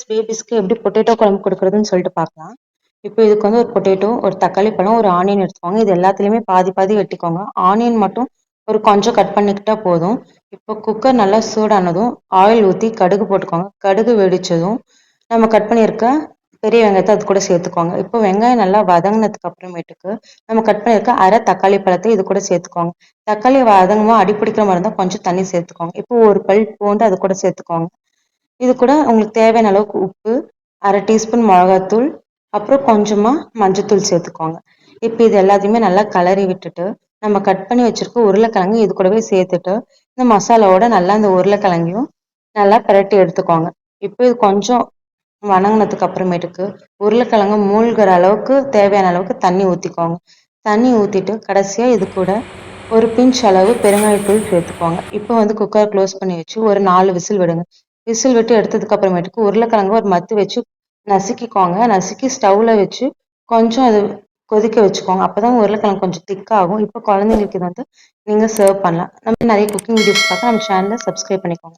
Years பேபிஸ்க்கு எப்படி potato குழம்பு கொடுக்குறதுன்னு சொல்லிட்டு பார்க்கலாம். இப்போ இதுக்கு வந்து ஒரு பொட்டேட்டோ, ஒரு தக்காளி பழம், ஒரு ஆனியன் எடுத்துக்கோங்க. இது எல்லாத்துலேயுமே பாதி பாதி வெட்டிக்கோங்க. ஆனியன் மட்டும் ஒரு கொஞ்சம் கட் பண்ணிக்கிட்டா போதும். இப்போ குக்கர் நல்லா சூடானதும் ஆயில் ஊற்றி கடுகு போட்டுக்கோங்க. கடுகு வெடிச்சதும் நம்ம கட் பண்ணியிருக்க பெரிய வெங்காயத்தை அது கூட சேர்த்துக்கோங்க. இப்போ வெங்காயம் நல்லா வதங்கினதுக்கு அப்புறமேட்டுக்கு நம்ம கட் பண்ணியிருக்க அரை தக்காளி பழத்தை இது கூட சேர்த்துக்கோங்க. தக்காளி வதங்கமா அடிப்பிடிக்கிற மாதிரி இருந்தால் கொஞ்சம் தண்ணி சேர்த்துக்கோங்க. இப்போ ஒரு பல் பூண்டு அது கூட சேர்த்துக்கோங்க. இது கூட உங்களுக்கு தேவையான அளவுக்கு உப்பு, அரை டீஸ்பூன் மிளகாத்தூள், அப்புறம் கொஞ்சமா மஞ்சத்தூள் சேர்த்துக்கோங்க. இப்போ இது எல்லாத்தையுமே நல்லா கிளறி விட்டுட்டு நம்ம கட் பண்ணி வச்சிருக்க உருளைக்கிழங்கு இது கூடவே சேர்த்துட்டு இந்த மசாலாவோட நல்லா இந்த உருளைக்கிழங்கையும் நல்லா பிரட்டி எடுத்துக்கோங்க. இப்போ இது கொஞ்சம் வணங்கினதுக்கு அப்புறமேட்டுக்கு உருளைக்கிழங்கு மூழ்கிற அளவுக்கு தேவையான அளவுக்கு தண்ணி ஊற்றிக்கோங்க. தண்ணி ஊற்றிட்டு கடைசியாக இது கூட ஒரு பிஞ்ச் அளவு பெருங்காயத்தூள் சேர்த்துக்கோங்க. இப்போ வந்து குக்கர் க்ளோஸ் பண்ணி வச்சு ஒரு 4 விசில் விடுங்க. விசில் விட்டு எடுத்ததுக்கு அப்புறமேட்டுக்கு உருளைக்கிழங்கு ஒரு மத்து வச்சு நசுக்கிக்கோங்க. நசுக்கி ஸ்டவ்ல வச்சு கொஞ்சம் அது கொதிக்க வச்சுக்கோங்க. அப்பதான் உருளைக்கிழங்கு கொஞ்சம் திக்காகும். இப்போ குழந்தைங்களுக்கு இது வந்து நீங்க சர்வ் பண்ணலாம். நம்ம நிறைய குக்கிங் வீடியோஸ் பார்க்க நம்ம சேனலை சப்ஸ்கிரைப் பண்ணிக்கோங்க.